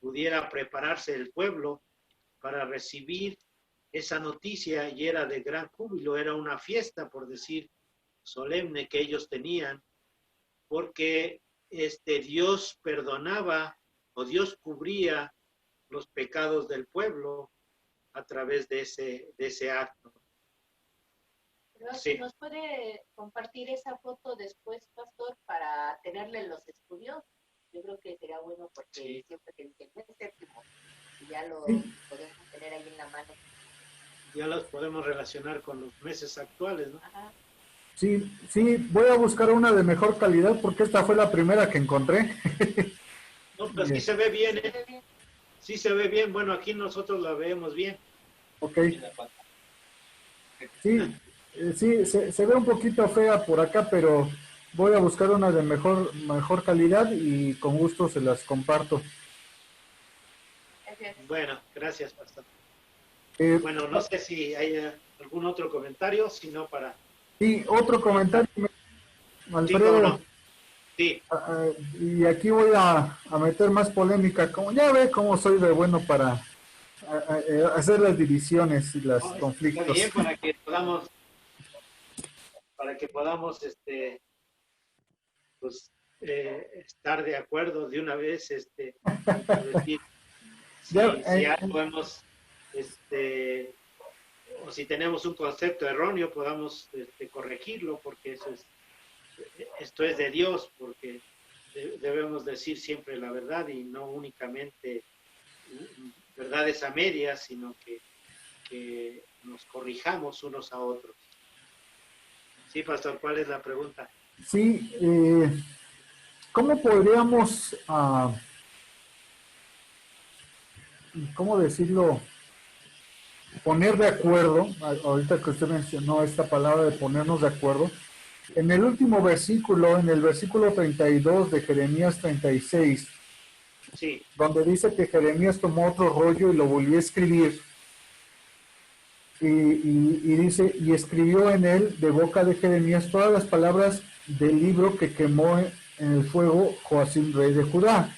pudiera prepararse el pueblo para recibir esa noticia, y era de gran júbilo, era una fiesta, por decir, solemne que ellos tenían, porque Dios perdonaba o Dios cubría los pecados del pueblo a través de ese acto. Pero Sí. ¿nos puede compartir esa foto después, pastor, para tenerle en los estudios? Yo creo que sería bueno porque Sí. siempre que dice el mes séptimo, y ya lo Sí. podemos tener ahí en la mano. Ya los podemos relacionar con los meses actuales, ¿no? Ajá. Sí, sí, voy a buscar una de mejor calidad porque esta fue la primera que encontré. No, pues sí se ve bien, ¿Se ¿eh? ve bien? Sí se ve bien. Bueno, aquí nosotros la vemos bien. Ok. Sí, sí, se ve un poquito fea por acá, pero voy a buscar una de mejor calidad y con gusto se las comparto. Gracias. Bueno, gracias, pastor. Eh, Bueno, no sé si hay algún otro comentario, sino para... sí, otro comentario, Sí, cómo Alfredo, no. Sí, y aquí voy a meter más polémica, como ya ve cómo soy de bueno para hacer las divisiones y los no, está conflictos. bien para que podamos, pues, estar de acuerdo de una vez, y por decir, Ya, si algo hemos, o si tenemos un concepto erróneo, podamos corregirlo, porque esto es de Dios, porque debemos decir siempre la verdad y no únicamente verdades a medias, sino que nos corrijamos unos a otros. Sí, pastor, ¿cuál es la pregunta? sí, ¿cómo podríamos, cómo decirlo, poner de acuerdo, ahorita que usted mencionó esta palabra de ponernos de acuerdo, en el último versículo, en el versículo 32 de Jeremías 36, Sí, donde dice que Jeremías tomó otro rollo y lo volvió a escribir, y dice, y escribió en él, de boca de Jeremías, todas las palabras del libro que quemó en el fuego Joacim, rey de Judá.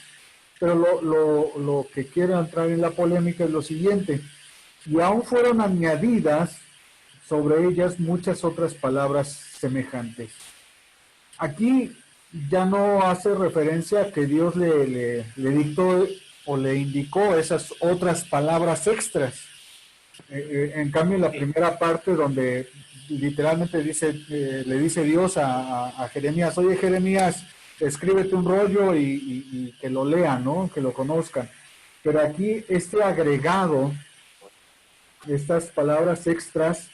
Pero lo que quiero entrar en la polémica es lo siguiente, y aún fueron añadidas sobre ellas muchas otras palabras semejantes. Aquí ya no hace referencia a que Dios le dictó o le indicó esas otras palabras extras. En cambio, en la sí, primera parte donde literalmente dice, le dice Dios a Jeremías, oye Jeremías, escríbete un rollo y que lo lean, ¿no? Que lo conozcan. Pero aquí este agregado, estas palabras extras,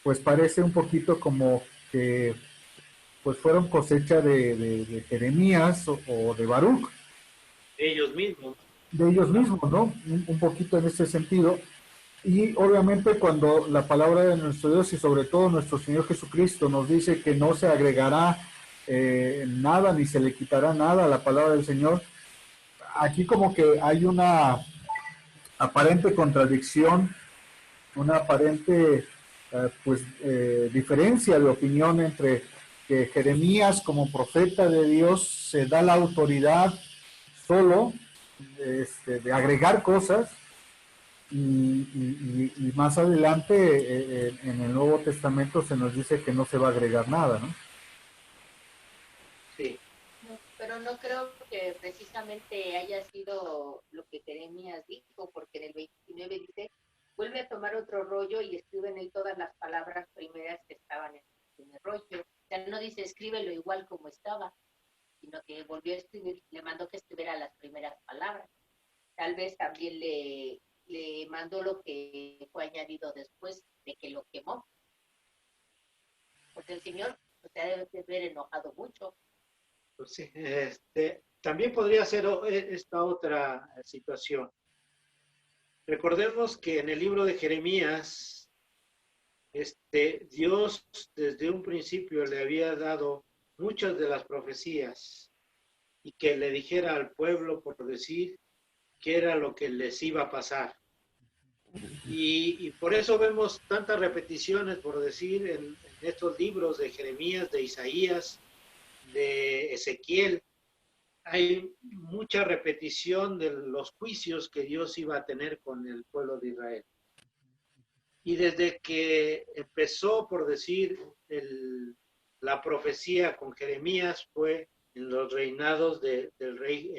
pues parece un poquito como que pues fueron cosecha de Jeremías o de Baruch, ellos mismos, de ellos ¿no? mismos, ¿no? Un poquito en ese sentido. Y obviamente cuando la palabra de nuestro Dios y sobre todo nuestro Señor Jesucristo nos dice que no se agregará nada ni se le quitará nada a la palabra del Señor, aquí como que hay una aparente contradicción, una aparente diferencia de opinión entre que Jeremías como profeta de Dios se da la autoridad solo de agregar cosas y más adelante en el Nuevo Testamento se nos dice que no se va a agregar nada, ¿no? Sí, No, pero no creo que precisamente haya sido lo que Jeremías dijo, porque en el 29 dice, vuelve a tomar otro rollo y escribe en él todas las palabras primeras que estaban en el rollo. O sea, no dice escríbelo igual como estaba, sino que volvió a escribir, le mandó que escribiera las primeras palabras. Tal vez también le mandó lo que fue añadido después de que lo quemó. Porque el Señor, o sea, debe de haber enojado mucho. pues sí, también podría ser esta otra situación. Recordemos que en el libro de Jeremías, Dios desde un principio le había dado muchas de las profecías y que le dijera al pueblo por decir qué era lo que les iba a pasar. Y por eso vemos tantas repeticiones, por decir, en estos libros de Jeremías, de Isaías, de Ezequiel. Hay mucha repetición de los juicios que Dios iba a tener con el pueblo de Israel. Y desde que empezó, por decir, la profecía con Jeremías fue en los reinados del rey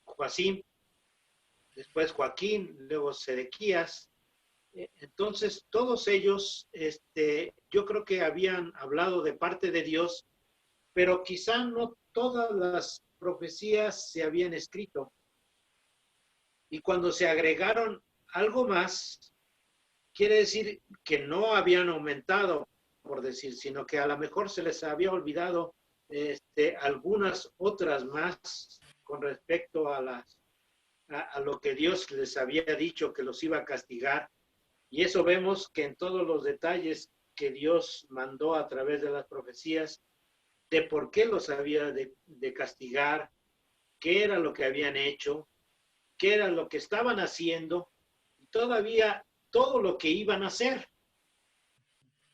Joacim, después Joaquín, luego Sedequías. Entonces, todos ellos, yo creo que habían hablado de parte de Dios, pero quizá no todas las profecías se habían escrito. Y cuando se agregaron algo más, quiere decir que no habían aumentado, por decir, sino que a lo mejor se les había olvidado algunas otras más con respecto a lo que Dios les había dicho que los iba a castigar. Y eso vemos que en todos los detalles que Dios mandó a través de las profecías, de por qué los había de castigar, qué era lo que habían hecho, qué era lo que estaban haciendo, y todavía todo lo que iban a hacer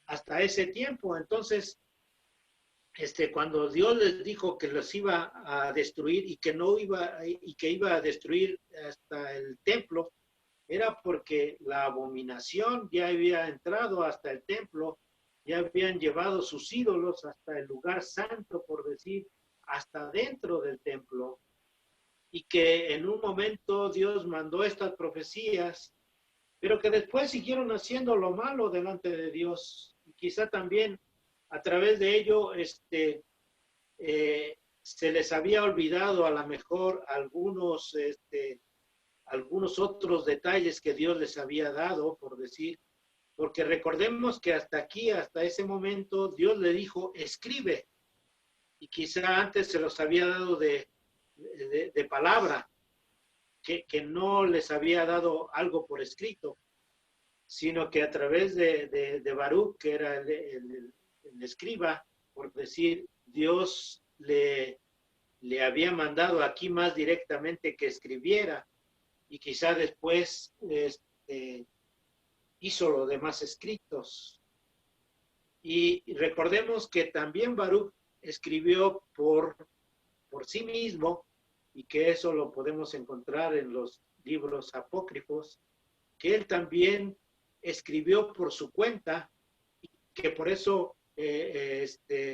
hasta ese tiempo. Entonces, cuando Dios les dijo que los iba a destruir y que iba a destruir hasta el templo, era porque la abominación ya había entrado hasta el templo, ya habían llevado sus ídolos hasta el lugar santo, por decir, hasta dentro del templo, y que en un momento Dios mandó estas profecías, pero que después siguieron haciendo lo malo delante de Dios, y quizá también a través de ello se les había olvidado a lo mejor algunos otros detalles que Dios les había dado, por decir, porque recordemos que hasta aquí, hasta ese momento, Dios le dijo, escribe, y quizá antes se los había dado de palabra, que no les había dado algo por escrito, sino que a través de Baruch, que era el escriba, por decir, Dios le había mandado aquí más directamente que escribiera, y quizá después hizo los demás escritos. Y recordemos que también Baruch escribió por sí mismo, y que eso lo podemos encontrar en los libros apócrifos, que él también escribió por su cuenta, y que por eso el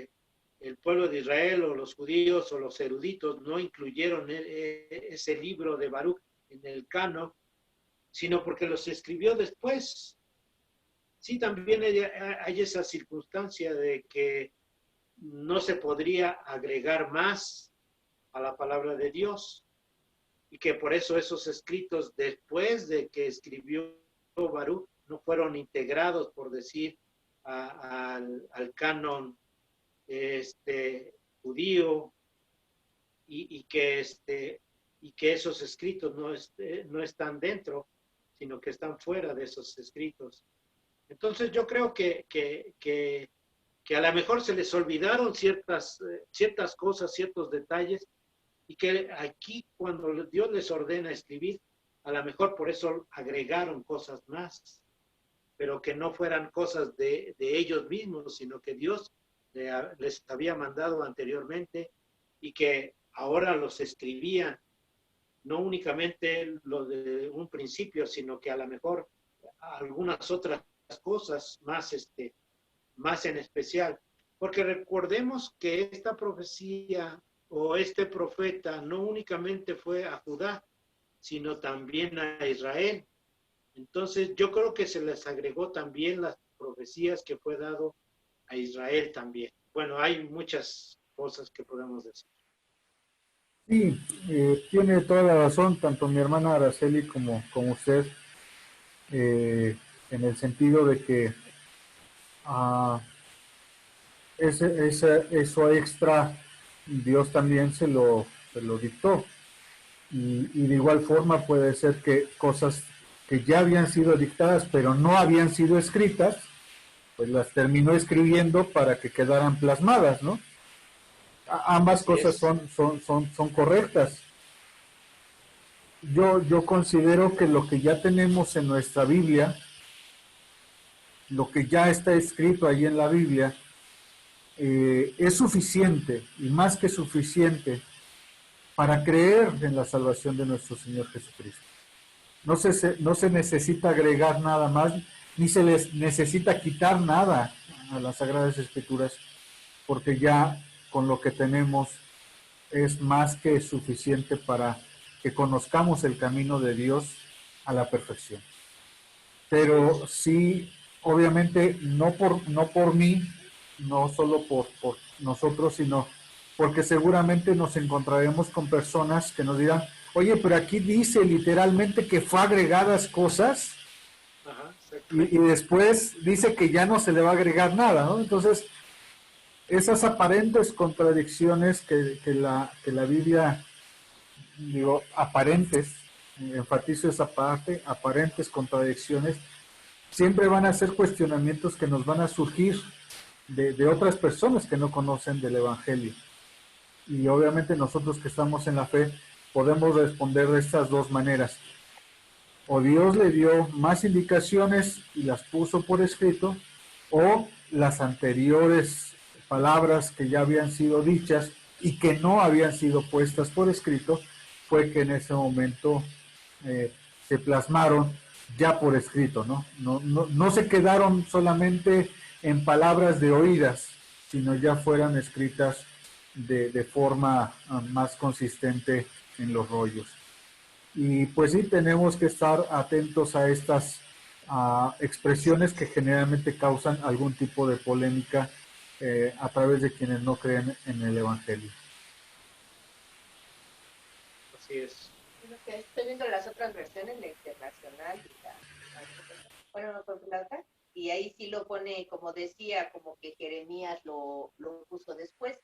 pueblo de Israel o los judíos o los eruditos no incluyeron ese libro de Baruch en el canon, sino porque los escribió después. Sí, también hay esa circunstancia de que no se podría agregar más a la palabra de Dios, y que por eso esos escritos después de que escribió Baruch no fueron integrados, por decir, al canon judío, y que esos escritos no están dentro, sino que están fuera de esos escritos. Entonces yo creo que a lo mejor se les olvidaron ciertas cosas, ciertos detalles, y que aquí cuando Dios les ordena escribir, a lo mejor por eso agregaron cosas más, pero que no fueran cosas de ellos mismos, sino que Dios les había mandado anteriormente, y que ahora los escribían, no únicamente lo de un principio, sino que a lo mejor algunas otras cosas más en especial. Porque recordemos que esta profecía o este profeta no únicamente fue a Judá, sino también a Israel. Entonces yo creo que se les agregó también las profecías que fue dado a Israel también. Bueno, hay muchas cosas que podemos decir. Sí, tiene toda la razón, tanto mi hermana Araceli como usted, en el sentido de que eso extra Dios también se lo dictó. Y de igual forma puede ser que cosas que ya habían sido dictadas pero no habían sido escritas, pues las terminó escribiendo para que quedaran plasmadas, ¿no? Ambas Así cosas es. son correctas. Yo considero que lo que ya tenemos en nuestra Biblia, lo que ya está escrito ahí en la Biblia, es suficiente y más que suficiente para creer en la salvación de nuestro Señor Jesucristo. No se necesita agregar nada más, ni se les necesita quitar nada a las Sagradas Escrituras, porque ya con lo que tenemos es más que suficiente para que conozcamos el camino de Dios a la perfección. Así Pero es. sí, obviamente, no por mí, no solo por nosotros, sino porque seguramente nos encontraremos con personas que nos dirán, oye, pero aquí dice literalmente que fue agregadas cosas Ajá, y exactamente. después dice que ya no se le va a agregar nada, ¿no? Entonces, esas aparentes contradicciones que la Biblia, digo, aparentes, enfatizo esa parte, aparentes contradicciones, siempre van a ser cuestionamientos que nos van a surgir de otras personas que no conocen del Evangelio. Y obviamente nosotros que estamos en la fe podemos responder de estas dos maneras. O Dios le dio más indicaciones y las puso por escrito, o las anteriores palabras que ya habían sido dichas y que no habían sido puestas por escrito, fue que en ese momento se plasmaron ya por escrito, ¿no? No se quedaron solamente en palabras de oídas, sino ya fueran escritas de forma más consistente en los rollos. Y pues sí, tenemos que estar atentos a estas expresiones que generalmente causan algún tipo de polémica a través de quienes no creen en el Evangelio. Así es. Bueno, que estoy viendo las otras versiones, la internacional y bueno, no creo que la otra, y ahí sí lo pone, como decía, como que Jeremías lo puso después,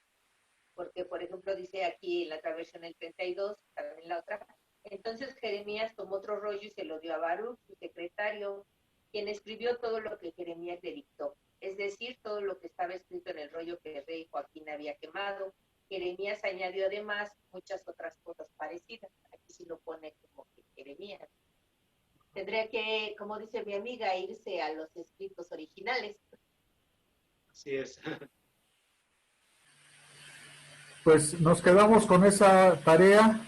porque por ejemplo dice aquí en la otra versión el 32, también la otra, entonces Jeremías tomó otro rollo y se lo dio a Baruch, su secretario, quien escribió todo lo que Jeremías le dictó, es decir, todo lo que estaba escrito en el rollo que el rey Joaquín había quemado. Jeremías añadió además muchas otras cosas parecidas, aquí sí lo pone como que Jeremías. Tendría que, como dice mi amiga, irse a los escritos originales. Así es. Pues nos quedamos con esa tarea.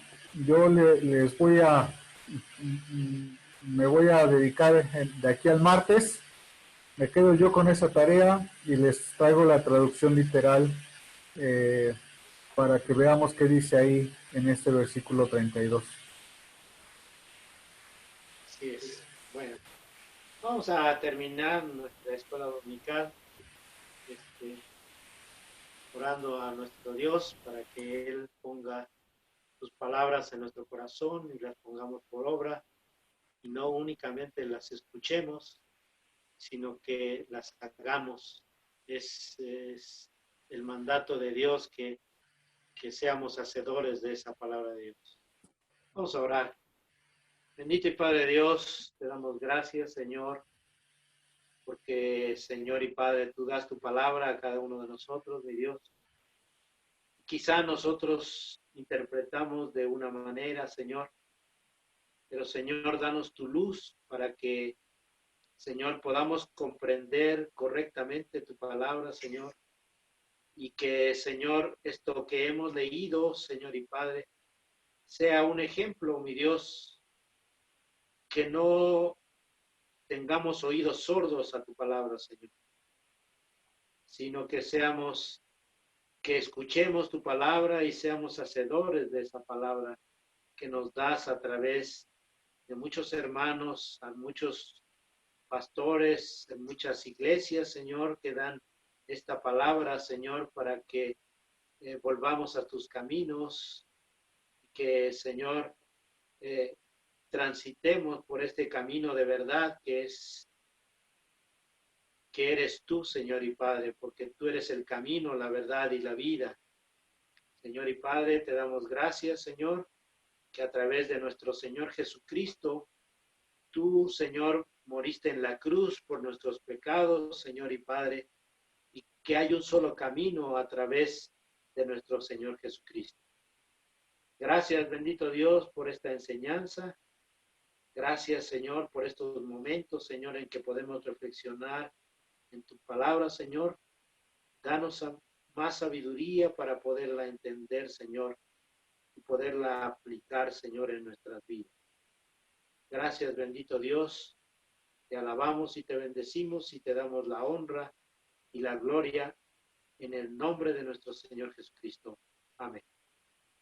Yo les voy a, me voy a dedicar de aquí al martes. Me quedo yo con esa tarea y les traigo la traducción literal eh, para que veamos qué dice ahí en este versículo 32. Así es. Bueno, vamos a terminar nuestra escuela dominical, este, orando a nuestro Dios para que Él ponga sus palabras en nuestro corazón y las pongamos por obra y no únicamente las escuchemos, sino que las hagamos. Es el mandato de Dios que seamos hacedores de esa palabra de Dios. Vamos a orar. Bendito y Padre Dios, te damos gracias, Señor, porque, Señor y Padre, tú das tu palabra a cada uno de nosotros, mi Dios. Quizá nosotros interpretamos de una manera, Señor, pero, Señor, danos tu luz para que, Señor, podamos comprender correctamente tu palabra, Señor, y que, Señor, esto que hemos leído, Señor y Padre, sea un ejemplo, mi Dios, que no tengamos oídos sordos a tu palabra, Señor, sino que escuchemos tu palabra y seamos hacedores de esa palabra que nos das a través de muchos hermanos, a muchos pastores, en muchas iglesias, Señor, que dan esta palabra, Señor, para que volvamos a tus caminos, que, Señor, eh, transitemos por este camino de verdad que eres tú, Señor y Padre, porque tú eres el camino, la verdad y la vida. Señor y Padre, te damos gracias, Señor, que a través de nuestro Señor Jesucristo, tú, Señor, moriste en la cruz por nuestros pecados, Señor y Padre, y que hay un solo camino a través de nuestro Señor Jesucristo. Gracias, bendito Dios, por esta enseñanza. Gracias, Señor, por estos momentos, Señor, en que podemos reflexionar en tu palabra, Señor. Danos más sabiduría para poderla entender, Señor, y poderla aplicar, Señor, en nuestras vidas. Gracias, bendito Dios. Te alabamos y te bendecimos y te damos la honra y la gloria en el nombre de nuestro Señor Jesucristo. Amén.